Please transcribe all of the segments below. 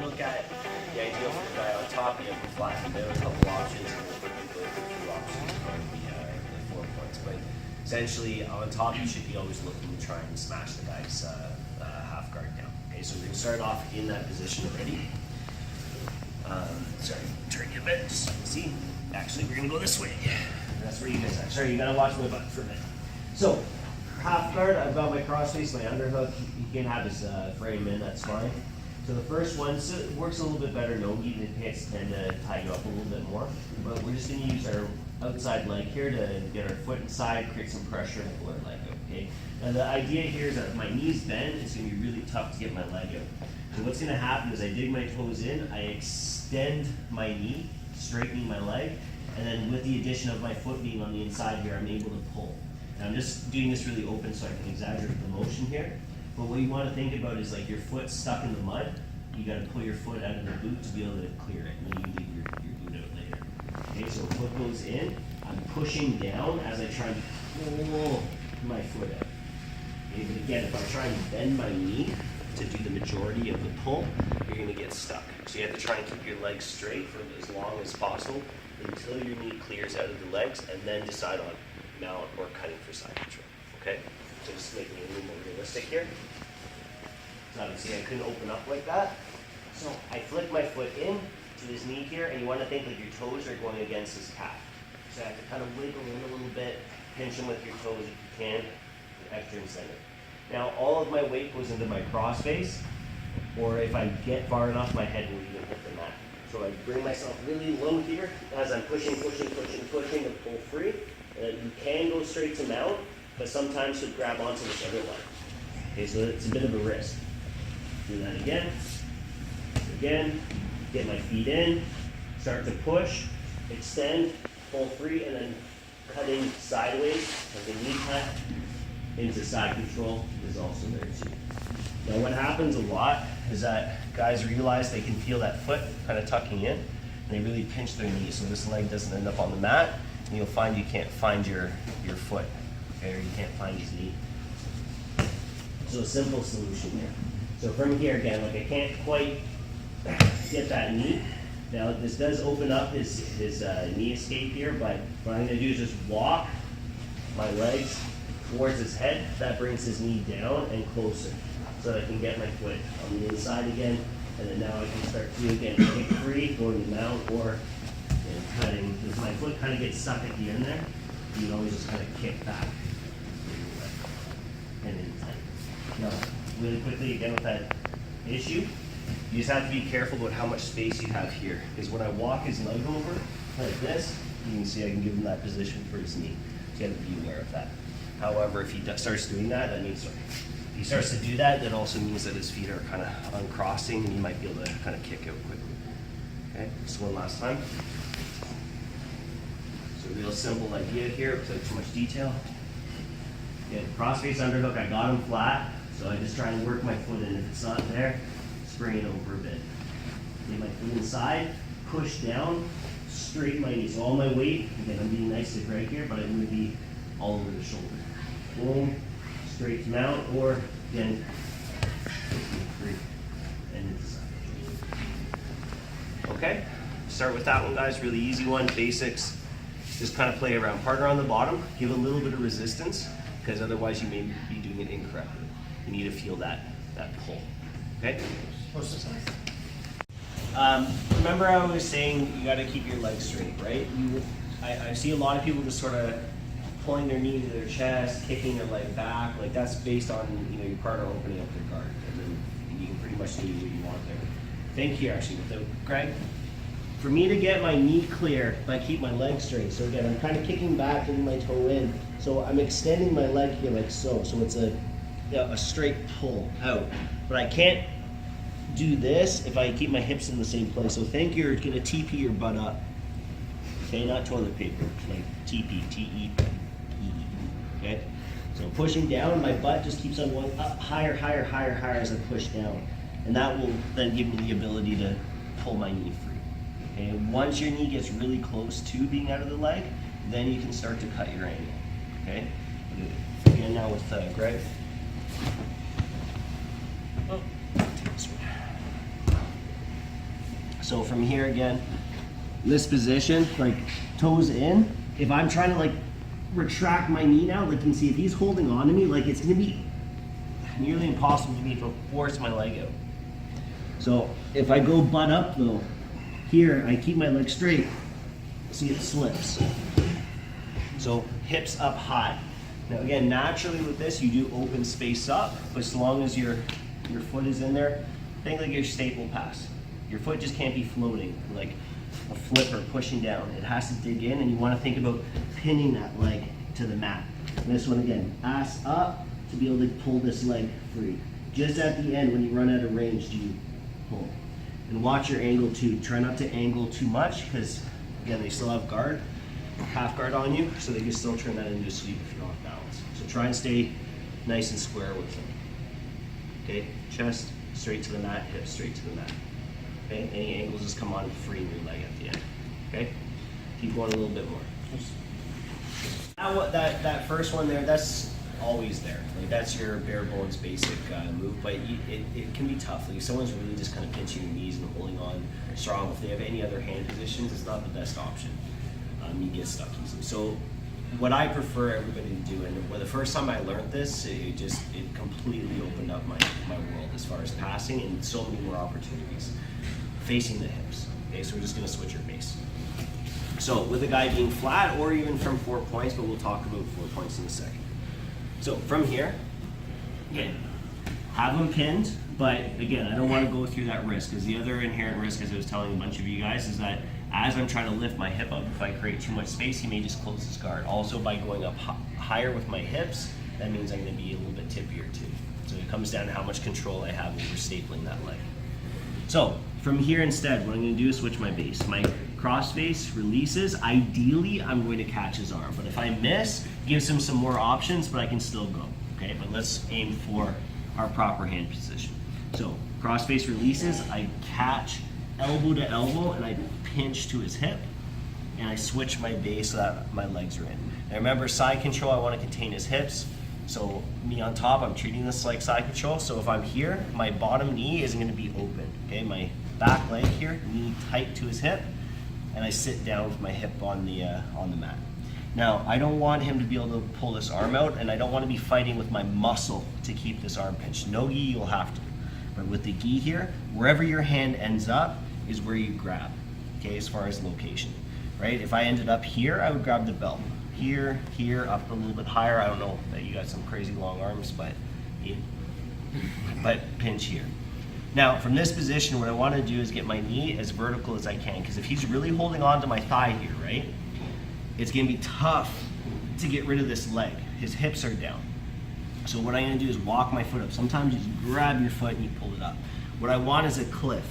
look at the ideal for the guy on top, you have the flat. There are a couple options, and we'll quickly go through a few options on the 4 points. But essentially, on top, you should be always looking to try and smash the guy's half guard down. Okay, so we're going to start off in that position already. Sorry, turn you a bit, just so you can see. Actually, we're going to go this way. That's where you guys are. Sorry, you got to watch my butt for a minute. So, half guard, I've got my crossface, my underhook. You can have his frame in, that's fine. So the first one, so it works a little bit better no-gi. The pits tend to tie you up a little bit more. But we're just going to use our outside leg here to get our foot inside, create some pressure, and pull our leg out, okay? Now the idea here is that if my knees bend, it's going to be really tough to get my leg out. So what's going to happen is I dig my toes in, I extend my knee, straightening my leg, and then with the addition of my foot being on the inside here, I'm able to pull. Now I'm just doing this really open so I can exaggerate the motion here. But what you want to think about is like your foot stuck in the mud, you got to pull your foot out of the boot to be able to clear it when you leave your boot out later. Okay, so foot goes in, I'm pushing down as I try to pull my foot out. Okay, but again, if I try and bend my knee to do the majority of the pull, you're going to get stuck. So you have to try and keep your legs straight for as long as possible until your knee clears out of the legs, and then decide on mount or cutting for side control. Okay? So just making it a little more realistic here. So obviously I couldn't open up like that. So I flick my foot in to his knee here, and you want to think like your toes are going against his calf. So I have to kind of wiggle in a little bit, pinch him with your toes if you can, extra incentive. Now all of my weight goes into my crossface, or if I get far enough, my head will even hit the mat. So I bring myself really low here as I'm pushing to pull free. You can go straight to mount, but sometimes you'll grab onto this other line. Okay, so it's a bit of a risk. Do that again, get my feet in, start to push, extend, pull free, and then cutting sideways, like a knee cut, into side control is also there too. Now what happens a lot is that guys realize they can feel that foot kind of tucking in, and they really pinch their knee so this leg doesn't end up on the mat, and you'll find you can't find your foot, okay, or you can't find his knee. So a simple solution there. So from here again, like I can't quite get that knee. Now this does open up his knee escape here, but what I'm going to do is just walk my legs towards his head. That brings his knee down and closer, so that I can get my foot on the inside again, and then now I can start to again kick free, going to mount or cutting. If my foot kind of gets stuck at the end there, you can always just kind of kick back and then tight. Now, really quickly again with that issue, you just have to be careful about how much space you have here. Because when I walk his leg over like this, you can see I can give him that position for his knee. So you have to be aware of that. However, if he starts doing that, that means, if he starts to do that, that also means that his feet are kind of uncrossing, and you might be able to kind of kick out quickly. Okay, just one last time. So real simple idea here, without too much detail. Again, crossface underhook, I got him flat, so I just try and work my foot in. If it's not there, spring it over a bit. Get my foot inside, push down, straighten my knee. So all my weight, again, I'm being nice to Greg here, but I'm going to be all over the shoulder. Boom, straight to mount, or again, free and into side. Okay, start with that one, guys. Really easy one, basics. Just kind of play around. Partner on the bottom, give a little bit of resistance, because otherwise you may be doing it incorrectly. You need to feel that pull. Okay? What's the size? Remember I was saying you got to keep your legs straight, right? I see a lot of people just sort of pulling their knee to their chest, kicking their leg back. Like that's based on your partner opening up their guard, and then you can pretty much do what you want there. Think here actually with Greg. For me to get my knee clear, I keep my leg straight. So again, I'm kind of kicking back and my toe in. So I'm extending my leg here like so. So it's a straight pull out. But I can't do this if I keep my hips in the same place. So think you're gonna TP your butt up. Okay, not toilet paper, like TP, T-E-P-E. Okay? So pushing down, my butt just keeps on going up higher as I push down. And that will then give me the ability to pull my knee free. Okay, once your knee gets really close to being out of the leg, then you can start to cut your angle. Okay? Again now with Greg. Oh, take this one. So from here again, this position, like toes in, if I'm trying to like retract my knee now, like you can see if he's holding on to me, like it's gonna be nearly impossible for me to force my leg out. So if I go butt up though, here I keep my leg straight, see it slips. So hips up high. Now again, naturally with this, you do open space up, but as long as your foot is in there, think like your staple pass. Your foot just can't be floating like a flipper pushing down. It has to dig in, and you want to think about pinning that leg to the mat. And this one again, ass up to be able to pull this leg free. Just at the end when you run out of range, do you pull. And watch your angle too. Try not to angle too much because again, they still have guard, half guard on you, so they can still turn that into a sweep if you're off balance. So try and stay nice and square with them. Okay, chest straight to the mat, hips straight to the mat. Okay, any angles just come on, free your leg at the end. Okay, keep going a little bit more. Now what that first one there, that's always there. Like that's your bare bones basic move, but it can be tough. Like if someone's really just kind of pinching your knees and holding on strong, if they have any other hand positions, it's not the best option. You get stuck easily. So what I prefer everybody to do, and the first time I learned this, it completely opened up my world as far as passing and so many more opportunities. Facing the hips. Okay, so we're just gonna switch our base. So with a guy being flat or even from 4 points, but we'll talk about 4 points in a second. So from here, again, have them pinned, but again, I don't want to go through that risk because the other inherent risk, as I was telling a bunch of you guys, is that as I'm trying to lift my hip up, if I create too much space, he may just close his guard. Also, by going up higher with my hips, that means I'm going to be a little bit tippier too. So it comes down to how much control I have over stapling that leg. So from here instead, what I'm going to do is switch my base. My cross face releases. Ideally, I'm going to catch his arm, but if I miss, gives him some more options, but I can still go. Okay, but let's aim for our proper hand position. So cross face releases, I catch elbow to elbow and I pinch to his hip and I switch my base so that my legs are in. Now remember, side control, I want to contain his hips. So me on top, I'm treating this like side control. So if I'm here, my bottom knee isn't going to be open. Okay, my back leg here, knee tight to his hip, and I sit down with my hip on the mat. Now, I don't want him to be able to pull this arm out, and I don't want to be fighting with my muscle to keep this arm pinched. No gi, you'll have to. But with the gi here, wherever your hand ends up is where you grab, okay, as far as location, right? If I ended up here, I would grab the belt. Here, here, up a little bit higher. I don't know that you got some crazy long arms, but pinch here. Now, from this position, what I want to do is get my knee as vertical as I can, because if he's really holding on to my thigh here, right, it's going to be tough to get rid of this leg. His hips are down. So what I'm going to do is walk my foot up. Sometimes you just grab your foot and you pull it up. What I want is a cliff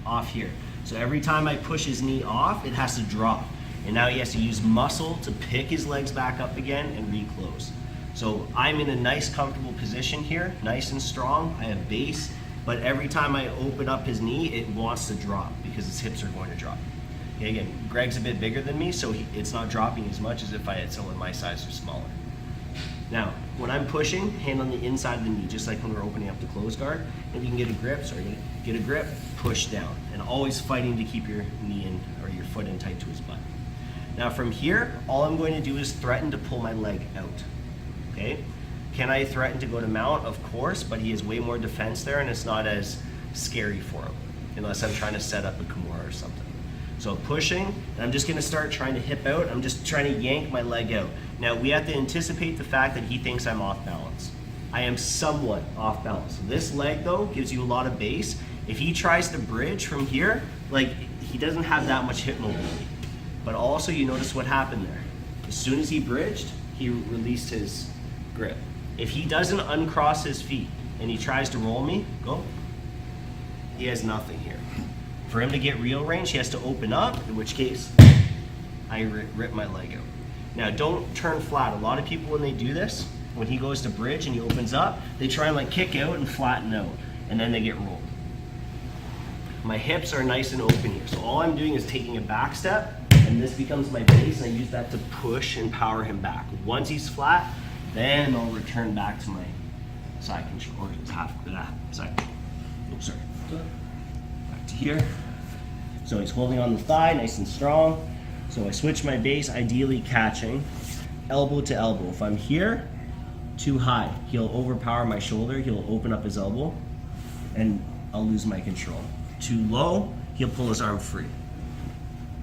off here. So every time I push his knee off, it has to drop. And now he has to use muscle to pick his legs back up again and reclose. So I'm in a nice comfortable position here, nice and strong. I have base, but every time I open up his knee, it wants to drop because his hips are going to drop. Okay, again, Greg's a bit bigger than me, so it's not dropping as much as if I had someone my size or smaller. Now, when I'm pushing, hand on the inside of the knee, just like when we're opening up the closed guard, and you can get a grip, push down, and always fighting to keep your knee in or your foot in tight to his butt. Now from here, all I'm going to do is threaten to pull my leg out, okay? Can I threaten to go to mount? Of course, but he has way more defense there and it's not as scary for him, unless I'm trying to set up a Kimura or something. So pushing, and I'm just gonna start trying to hip out. I'm just trying to yank my leg out. Now we have to anticipate the fact that he thinks I'm off balance. I am somewhat off balance. This leg though gives you a lot of base. If he tries to bridge from here, like he doesn't have that much hip mobility. But also you notice what happened there. As soon as he bridged, he released his grip. If he doesn't uncross his feet and he tries to roll me, go, he has nothing here. For him to get real range, he has to open up, in which case I rip my leg out. Now don't turn flat. A lot of people when they do this, when he goes to bridge and he opens up, they try and like kick out and flatten out, and then they get rolled. My hips are nice and open here, so all I'm doing is taking a back step, and this becomes my base, and I use that to push and power him back. Once he's flat, then I'll return back to my side control, or side control. Oh, sorry. Back to here. So he's holding on the thigh, nice and strong. So I switch my base, ideally catching elbow to elbow. If I'm here, too high, he'll overpower my shoulder, he'll open up his elbow, and I'll lose my control. Too low, he'll pull his arm free.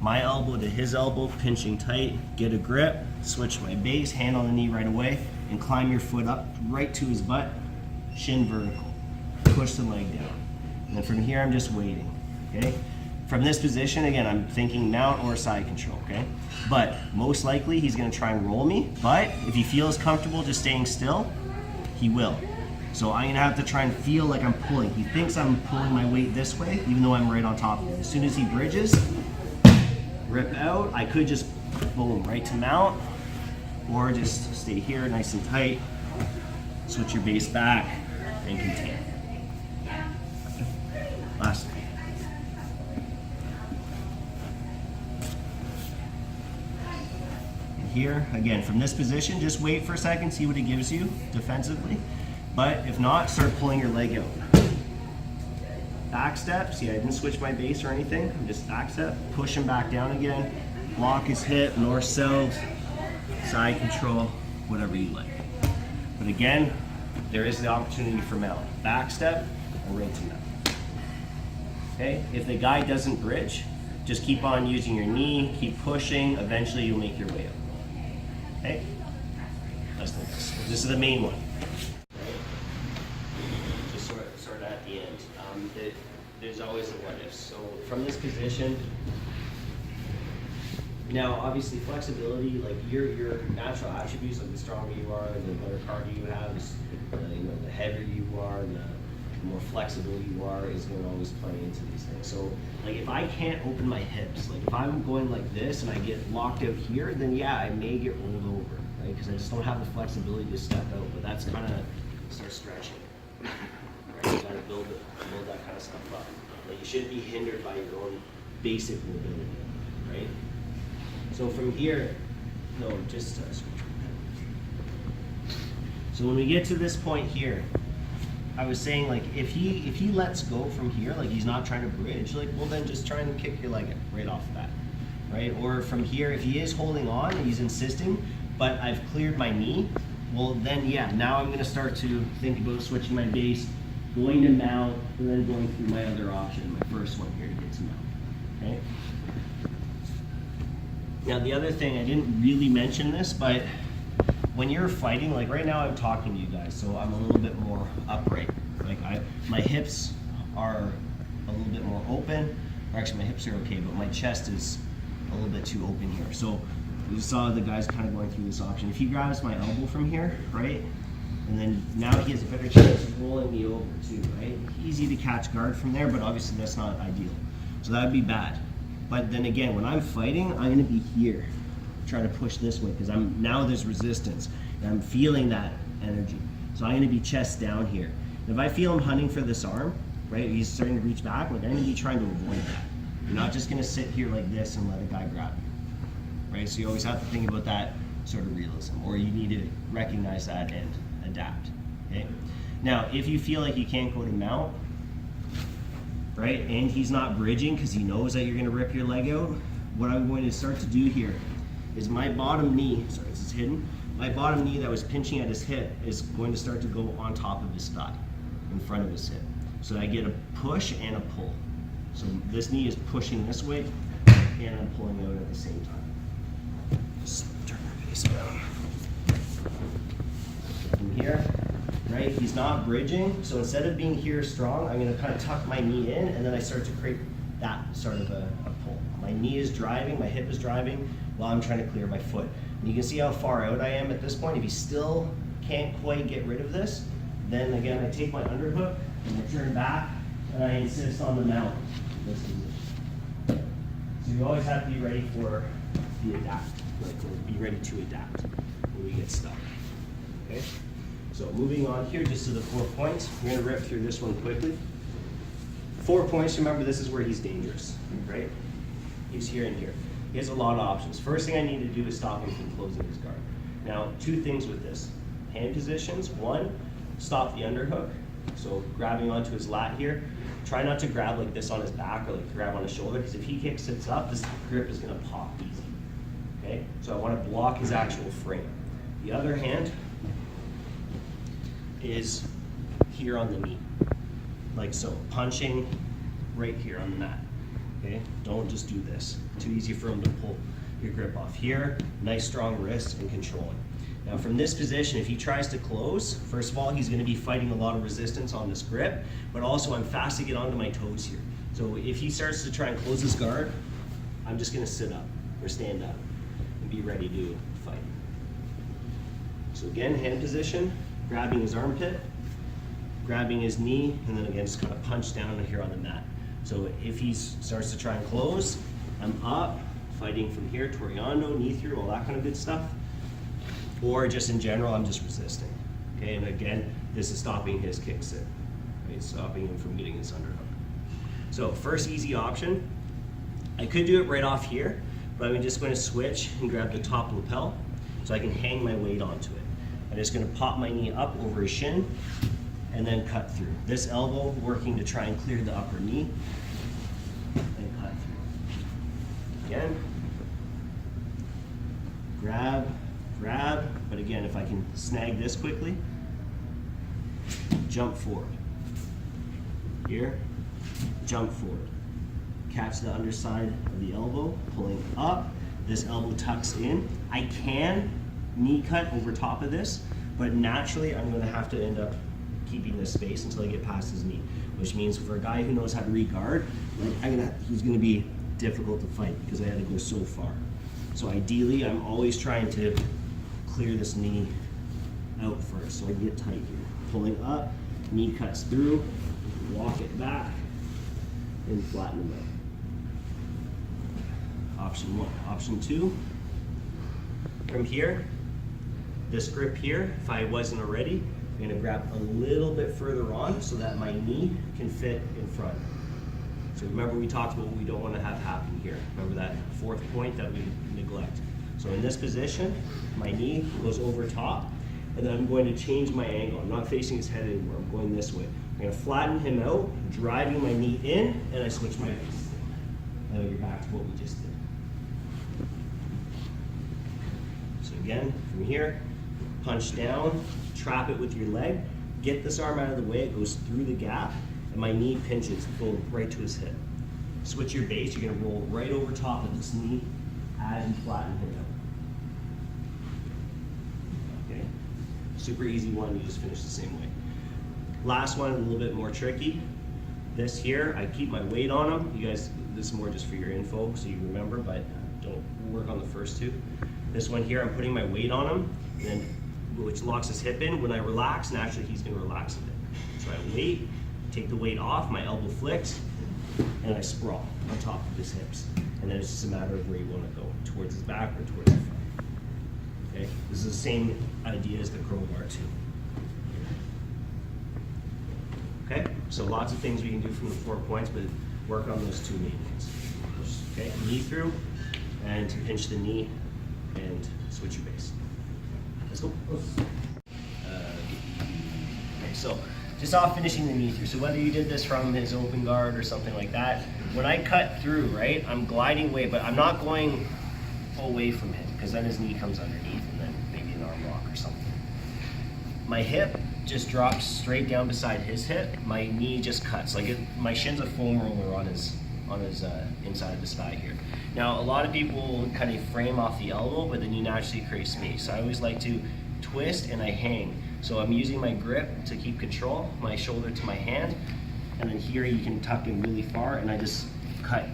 My elbow to his elbow, pinching tight, get a grip, switch my base, hand on the knee right away, and climb your foot up right to his butt, shin vertical. Push the leg down. And then from here, I'm just waiting, okay? From this position, again, I'm thinking mount or side control, okay? But most likely, he's gonna try and roll me, but if he feels comfortable just staying still, he will. So I'm gonna have to try and feel like I'm pulling. He thinks I'm pulling my weight this way, even though I'm right on top of him. As soon as he bridges, rip out. I could just, boom, right to mount, or just stay here nice and tight, switch your base back, and contain. Last. And here, again, from this position, just wait for a second, see what it gives you defensively. But if not, start pulling your leg out. Back step, see I didn't switch my base or anything, I'm just back step, push him back down again, lock his hip, north, south, side control, whatever you like. But again, there is the opportunity for mount. Back step or right to mount. Okay, if the guy doesn't bridge, just keep on using your knee, keep pushing, eventually you'll make your way up. Okay, let's do this. This is the main one. Just sort of at the end. There's always a what if. So from this position, now obviously flexibility, like your natural attributes, like the stronger you are, the better cardio you have, the heavier you are, the more flexible you are, is going to always play into these things. So like if I can't open my hips, like if I'm going like this and I get locked out here, then yeah, I may get rolled over, right? Because I just don't have the flexibility to step out, but that's kind of start stretching. Right? You got to build that kind of stuff up. Like you shouldn't be hindered by your own basic mobility, right? So from here, no, just switch. So when we get to this point here, I was saying like if he lets go from here, like he's not trying to bridge, like well then just try and kick your leg right off the bat, right? Or from here, if he is holding on and he's insisting, but I've cleared my knee, well then yeah, now I'm gonna start to think about switching my base, going to mount, and then going through my other option, my first one here to get to mount, okay? Now the other thing, I didn't really mention this, but when you're fighting, like right now I'm talking to you guys, so I'm a little bit more upright. Like my hips are a little bit more open, or actually my hips are okay, but my chest is a little bit too open here. So you saw the guys kind of going through this option. If he grabs my elbow from here, right, and then now he has a better chance of rolling me over too, right? Easy to catch guard from there, but obviously that's not ideal. So that would be bad. But then again, when I'm fighting, I'm gonna be here, try to push this way, because now there's resistance, and I'm feeling that energy. So I'm gonna be chest down here. And if I feel him hunting for this arm, right, he's starting to reach back, like I'm gonna be trying to avoid that. You're not just gonna sit here like this and let a guy grab you, right? So you always have to think about that sort of realism, or you need to recognize that and adapt, okay? Now, if you feel like you can't go to mount, right, and he's not bridging because he knows that you're gonna rip your leg out, what I'm going to start to do here is my bottom knee, sorry, this is hidden, my bottom knee that was pinching at his hip is going to start to go on top of his thigh, in front of his hip. So I get a push and a pull. So this knee is pushing this way, and I'm pulling out at the same time. Just turn my face down. From here, right, he's not bridging, so instead of being here strong, I'm gonna kind of tuck my knee in, and then I start to create that sort of a pull. My knee is driving, my hip is driving, while I'm trying to clear my foot. And you can see how far out I am at this point. If he still can't quite get rid of this, then again, I take my underhook, and I turn back, and I insist on the mount in this position. So you always have to be ready for the adapt, like be ready to adapt when we get stuck, okay? So moving on here, just to the 4 points. We're gonna rip through this one quickly. 4 points, remember this is where he's dangerous, right? He's here and here. He has a lot of options. First thing I need to do is stop him from closing his guard. Now, 2 things with this. Hand positions, 1, stop the underhook. So grabbing onto his lat here. Try not to grab like this on his back or like grab on his shoulder, because if he kicks sits up, this grip is gonna pop easy. Okay, so I want to block his actual frame. The other hand is here on the knee, like so, punching right here on the mat. Okay, don't just do this. Too easy for him to pull your grip off. Here, nice strong wrist and controlling. Now from this position, if he tries to close, first of all, he's going to be fighting a lot of resistance on this grip, but also I'm fast to get onto my toes here. So if he starts to try and close his guard, I'm just going to sit up or stand up and be ready to fight. So again, hand position, grabbing his armpit, grabbing his knee, and then again, just kind of punch down here on the mat. So if he starts to try and close, I'm up, fighting from here, Toriano, knee through, all that kind of good stuff. Or just in general, I'm just resisting. Okay, and again, this is stopping his kick sit, right? Stopping him from getting his underhook. So first easy option, I could do it right off here, but I'm just going to switch and grab the top lapel so I can hang my weight onto it. I'm just going to pop my knee up over his shin and then cut through. This elbow working to try and clear the upper knee and cut through. Again, grab, but again, if I can snag this quickly, jump forward. Here, jump forward. Catch the underside of the elbow, pulling up. This elbow tucks in. I can knee cut over top of this, but naturally I'm going to have to end up keeping this space until I get past his knee, which means for a guy who knows how to re-guard, like he's going to be difficult to fight because I had to go so far. So ideally, I'm always trying to clear this knee out first so I can get tight here. Pulling up, knee cuts through, walk it back, and flatten him out. Option one. Option two, from here, this grip here, if I wasn't already, I'm gonna grab a little bit further on so that my knee can fit in front. So remember we talked about what we don't want to have happen here. Remember that fourth point that we neglect. So in this position, my knee goes over top, and then I'm going to change my angle. I'm not facing his head anymore, I'm going this way. I'm gonna flatten him out, driving my knee in, and I switch my face. Now you're back to what we just did. So again, from here, punch down, trap it with your leg, get this arm out of the way, it goes through the gap, and my knee pinches, going right to his hip. Switch your base, you're gonna roll right over top of this knee as you flatten him out. Okay, super easy one, you just finish the same way. Last one, a little bit more tricky. This here, I keep my weight on him. You guys, this is more just for your info so you remember, but don't work on the first two. This one here, I'm putting my weight on him, and then, which locks his hip in. When I relax, naturally he's gonna relax a bit. So I wait, take the weight off, my elbow flicks, and I sprawl on top of his hips. And then it's just a matter of where you want to go, towards his back or towards the front. Okay, this is the same idea as the crowbar too. Okay, so lots of things we can do from the 4 points, but work on those two main ones. Okay, knee through, and pinch the knee, and switch your base. Let's go. Okay, so just off finishing the knee through. So whether you did this from his open guard or something like that, when I cut through, right, I'm gliding away, but I'm not going away from him because then his knee comes underneath and then maybe an arm lock or something. My hip just drops straight down beside his hip. My knee just cuts. Like my shin's a foam roller on his inside of his thigh here. Now, a lot of people kind of frame off the elbow, but then you naturally create space. So I always like to twist and I hang. So I'm using my grip to keep control, my shoulder to my hand, and then here you can tuck in really far and I just cut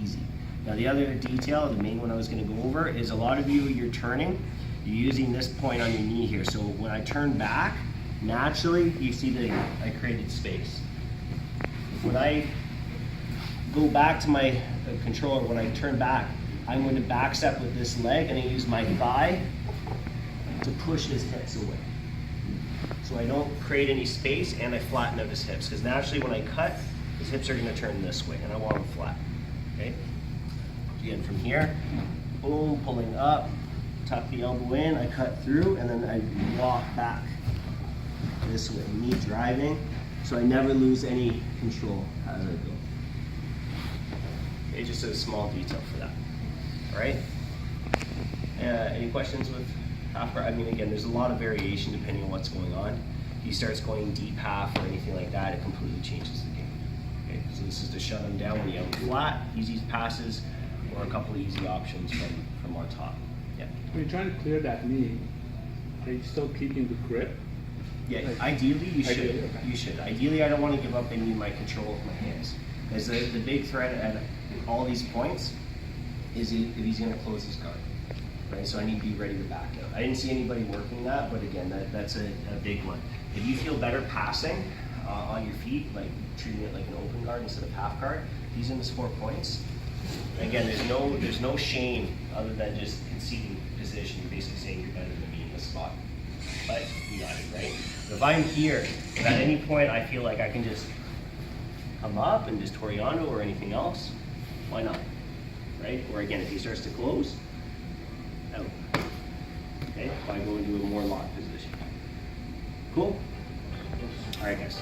easy. Now the other detail, the main one I was gonna go over, is a lot of you, you're turning, you're using this point on your knee here. So when I turn back, naturally, you see that I created space. When I go back to my controller, when I turn back, I'm going to back step with this leg and I use my thigh to push his hips away. So I don't create any space and I flatten out his hips, because naturally when I cut, his hips are going to turn this way and I want them flat. Okay? Again, from here, boom, pulling up, tuck the elbow in, I cut through, and then I walk back this way, knee driving, So I never lose any control as I go. Okay, just a small detail for that. All right? Any questions with half guard? I mean, again, there's a lot of variation depending on what's going on. If he starts going deep half or anything like that, it completely changes the game. Okay, so this is to shut him down when you have him flat, easy passes, or a couple of easy options from our top. Yeah. When you're trying to clear that knee, are you still keeping the grip? Yeah, ideally you should. Ideally, okay. You should. Ideally, I don't want to give up any of my control with my hands. Because the big threat at all these points is if he's going to close his guard. Right? So I need to be ready to back out. I didn't see anybody working that, but again, that's a big one. If you feel better passing on your feet, like treating it like an open guard instead of half guard, he's in the 4 points. Again, there's no shame other than just conceding position. You're basically saying you're better than me in this spot. But you got it, right? If I'm here, if at any point I feel like I can just come up and just Toriano or anything else, why not? Right? Or again, if he starts to close, out. Okay? If I go into a more locked position. Cool? All right, guys.